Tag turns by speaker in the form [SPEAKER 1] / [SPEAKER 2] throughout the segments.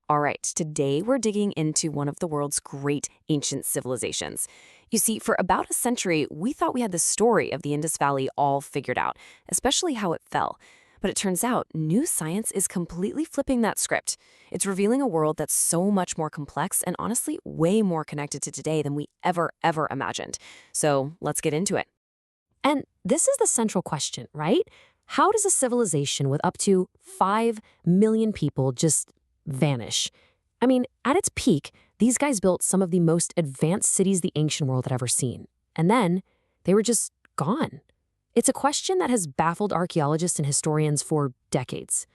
[SPEAKER 1] All right, today we're digging into one of the world's great ancient civilizations. You see, for about a century, we thought we had the story of the Indus Valley all figured out, especially how it fell. But it turns out new science is completely flipping that script. It's revealing a world that's so much more complex and honestly way more connected to today than we ever imagined. So let's get into it. And this is the central question, right? How does a civilization with up to 5 million people just vanish? I mean, at its peak, these guys built some of the most advanced cities the ancient world had ever seen. And then they were just gone. It's a question that has baffled archaeologists and historians for decades.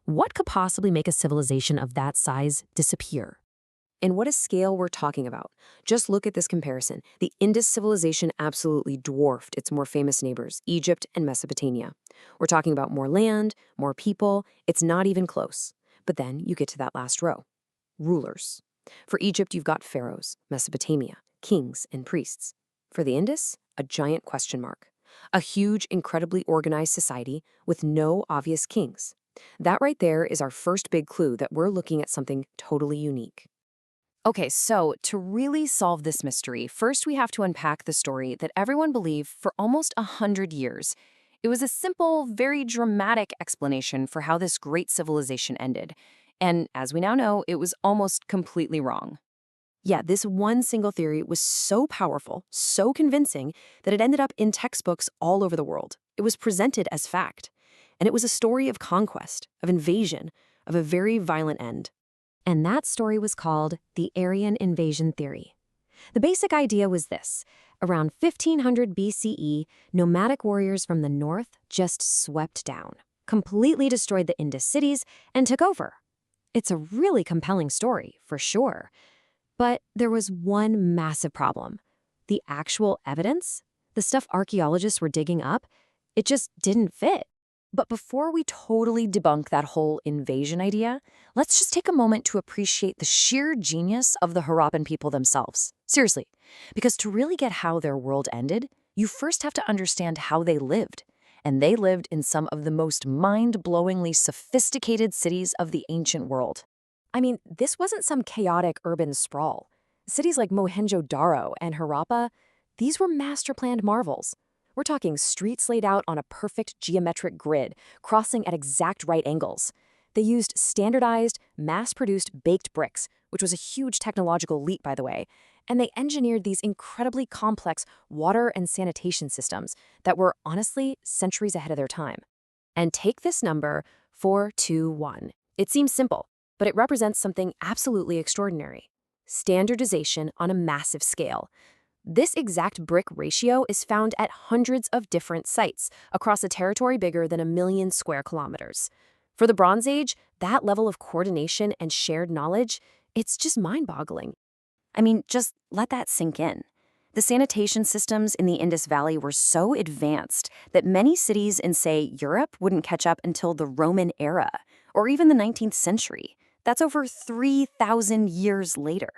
[SPEAKER 1] What could possibly make a civilization of that size disappear? And what a scale we're talking about. Just look at this comparison. The Indus civilization absolutely dwarfed its more famous neighbors, Egypt and Mesopotamia. We're talking about more land, more people. It's not even close. But then you get to that last row. Rulers. For Egypt, you've got pharaohs, Mesopotamia, kings, and priests. For the Indus, a giant question mark. A huge, incredibly organized society with no obvious kings. That right there is our first big clue that we're looking at something totally unique. Okay, so to really solve this mystery, first we have to unpack the story that everyone believed for almost 100 years. It was a simple, very dramatic explanation for how this great civilization ended. And as we now know, it was almost completely wrong. Yeah, this one single theory was so powerful, so convincing, that it ended up in textbooks all over the world. It was presented as fact. And it was a story of conquest, of invasion, of a very violent end. And that story was called the Aryan Invasion theory. The basic idea was this. Around 1500 BCE, nomadic warriors from the north just swept down, completely destroyed the Indus cities, and took over. It's a really compelling story, for sure. But there was one massive problem. The actual evidence, the stuff archaeologists were digging up, it just didn't fit. But before we totally debunk that whole invasion idea, let's just take a moment to appreciate the sheer genius of the Harappan people themselves. Seriously, because to really get how their world ended, you first have to understand how they lived. And they lived in some of the most mind-blowingly sophisticated cities of the ancient world. I mean, this wasn't some chaotic urban sprawl. Cities like Mohenjo-Daro and Harappa, these were master-planned marvels. We're talking streets laid out on a perfect geometric grid, crossing at exact right angles. They used standardized, mass-produced baked bricks, which was a huge technological leap, by the way, and they engineered these incredibly complex water and sanitation systems that were, honestly, centuries ahead of their time. And take this number, 421. It seems simple, but it represents something absolutely extraordinary. Standardization on a massive scale. This exact brick ratio is found at hundreds of different sites across a territory bigger than 1 million square kilometers. For the Bronze Age, that level of coordination and shared knowledge, it's just mind-boggling. I mean, just let that sink in. The sanitation systems in the Indus Valley were so advanced that many cities in, say, Europe wouldn't catch up until the Roman era, or even the 19th century. That's over 3,000 years later.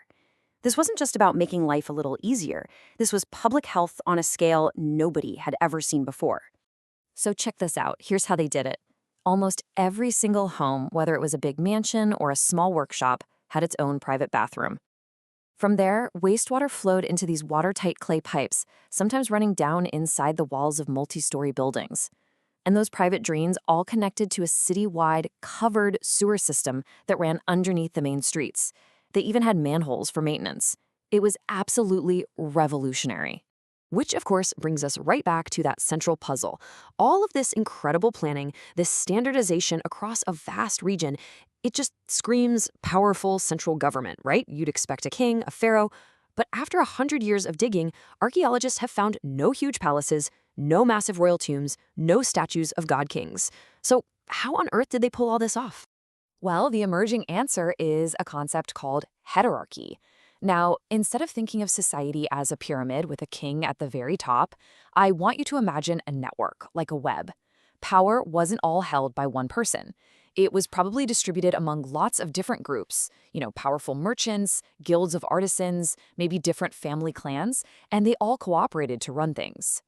[SPEAKER 1] This wasn't just about making life a little easier. This was public health on a scale nobody had ever seen before. So check this out. Here's how they did it. Almost every single home, whether it was a big mansion or a small workshop, had its own private bathroom. From there, wastewater flowed into these watertight clay pipes, sometimes running down inside the walls of multi-story buildings. And those private drains all connected to a city-wide, covered sewer system that ran underneath the main streets. They even had manholes for maintenance. It was absolutely revolutionary. Which, of course, brings us right back to that central puzzle. All of this incredible planning, this standardization across a vast region, it just screams powerful central government, right? You'd expect a king, a pharaoh. But after 100 years of digging, archaeologists have found no huge palaces, no massive royal tombs, no statues of god-kings. So how on earth did they pull all this off? Well, the emerging answer is a concept called heterarchy. Now, instead of thinking of society as a pyramid with a king at the very top, I want you to imagine a network, like a web. Power wasn't all held by one person. It was probably distributed among lots of different groups, powerful merchants, guilds of artisans, maybe different family clans, and they all cooperated to run things.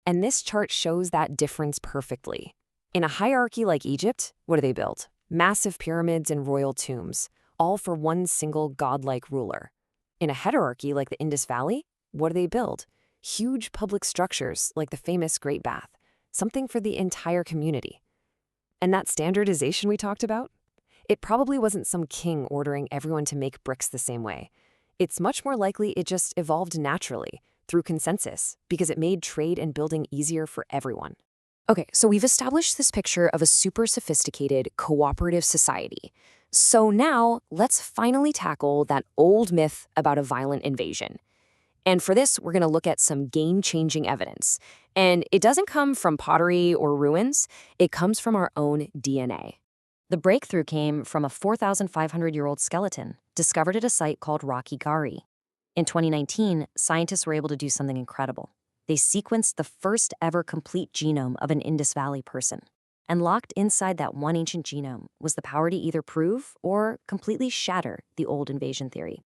[SPEAKER 1] And this chart shows that difference perfectly. In a hierarchy like Egypt, what do they build? Massive pyramids and royal tombs. all for one single godlike ruler. In a hierarchy like the Indus Valley, what do they build? Huge public structures like the famous Great Bath, something for the entire community. And that standardization we talked about? It probably wasn't some king ordering everyone to make bricks the same way. It's much more likely it just evolved naturally, through consensus, because it made trade and building easier for everyone. Okay, so we've established this picture of a super sophisticated, cooperative society. So now, let's finally tackle that old myth about a violent invasion. And for this, we're going to look at some game-changing evidence. And it doesn't come from pottery or ruins, it comes from our own DNA. The breakthrough came from a 4,500-year-old skeleton discovered at a site called Rakhigarhi. In 2019, scientists were able to do something incredible. They sequenced the first ever complete genome of an Indus Valley person. And locked inside that one ancient genome was the power to either prove or completely shatter the old invasion theory.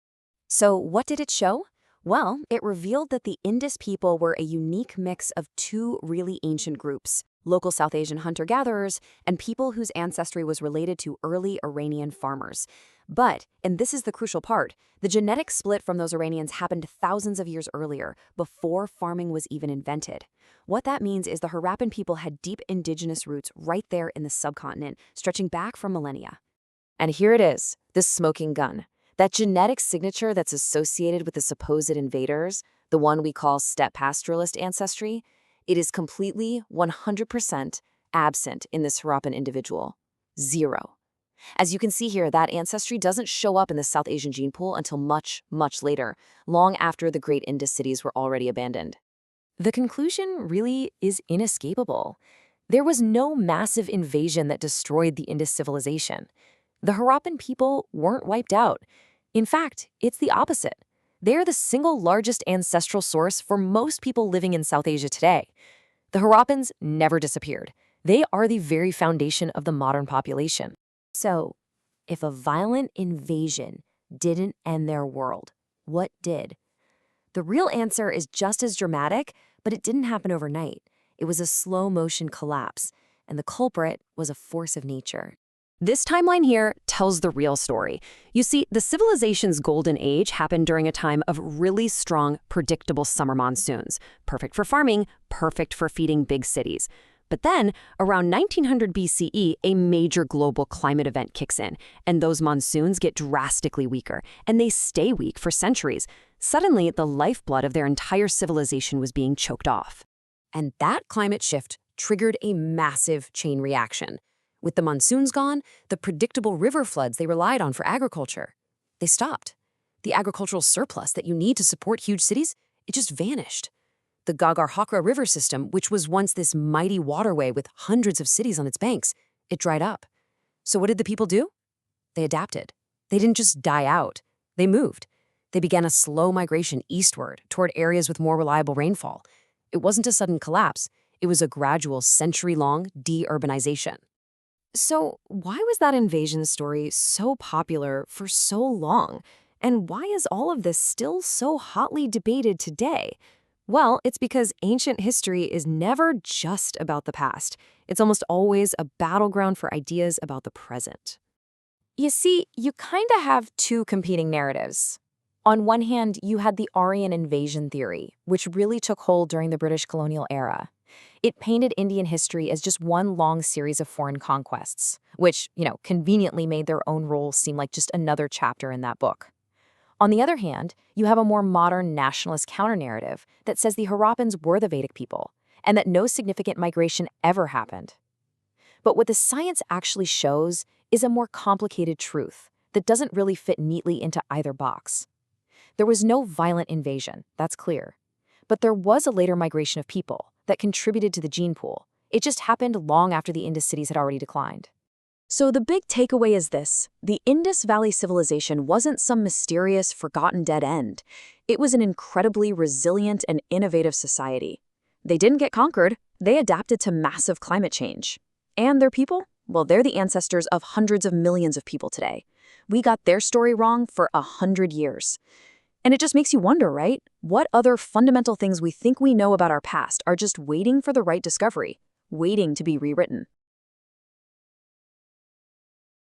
[SPEAKER 1] So what did it show? Well, it revealed that the Indus people were a unique mix of two really ancient groups, local South Asian hunter-gatherers and people whose ancestry was related to early Iranian farmers. But, and this is the crucial part, the genetic split from those Iranians happened thousands of years earlier, before farming was even invented. What that means is the Harappan people had deep indigenous roots right there in the subcontinent, stretching back for millennia. And here it is, this smoking gun. That genetic signature that's associated with the supposed invaders, the one we call steppe pastoralist ancestry, it is completely, 100% absent in this Harappan individual. Zero. As you can see here, that ancestry doesn't show up in the South Asian gene pool until much, much later, long after the great Indus cities were already abandoned. The conclusion really is inescapable. There was no massive invasion that destroyed the Indus civilization. The Harappan people weren't wiped out. In fact, it's the opposite. They're the single largest ancestral source for most people living in South Asia today. The Harappans never disappeared. They are the very foundation of the modern population. So, if a violent invasion didn't end their world, what did? The real answer is just as dramatic, but it didn't happen overnight. It was a slow-motion collapse, and the culprit was a force of nature. This timeline here tells the real story. You see, the civilization's golden age happened during a time of really strong, predictable summer monsoons. Perfect for farming, perfect for feeding big cities. But then, around 1900 BCE, a major global climate event kicks in, and those monsoons get drastically weaker, and they stay weak for centuries. Suddenly, the lifeblood of their entire civilization was being choked off. And that climate shift triggered a massive chain reaction. With the monsoons gone, the predictable river floods they relied on for agriculture, they stopped. The agricultural surplus that you need to support huge cities, it just vanished. The Ghaggar-Hakra river system, which was once this mighty waterway with hundreds of cities on its banks, it dried up. So what did the people do? They adapted. They didn't just die out. They moved. They began a slow migration eastward toward areas with more reliable rainfall. It wasn't a sudden collapse. It was a gradual, century-long de-urbanization. So why was that invasion story so popular for so long? And why is all of this still so hotly debated today? Well, it's because ancient history is never just about the past. It's almost always a battleground for ideas about the present. You see, you kind of have two competing narratives. On one hand, you had the Aryan Invasion theory, which really took hold during the British colonial era. It painted Indian history as just one long series of foreign conquests, which, conveniently made their own role seem like just another chapter in that book. On the other hand, you have a more modern nationalist counter-narrative that says the Harappans were the Vedic people, and that no significant migration ever happened. But what the science actually shows is a more complicated truth that doesn't really fit neatly into either box. There was no violent invasion, that's clear. But there was a later migration of people that contributed to the gene pool. It just happened long after the Indus cities had already declined. So the big takeaway is this: the Indus Valley Civilization wasn't some mysterious, forgotten dead end. It was an incredibly resilient and innovative society. They didn't get conquered, they adapted to massive climate change. And their people? Well, they're the ancestors of hundreds of millions of people today. We got their story wrong for 100 years. And it just makes you wonder, right? What other fundamental things we think we know about our past are just waiting for the right discovery, waiting to be rewritten?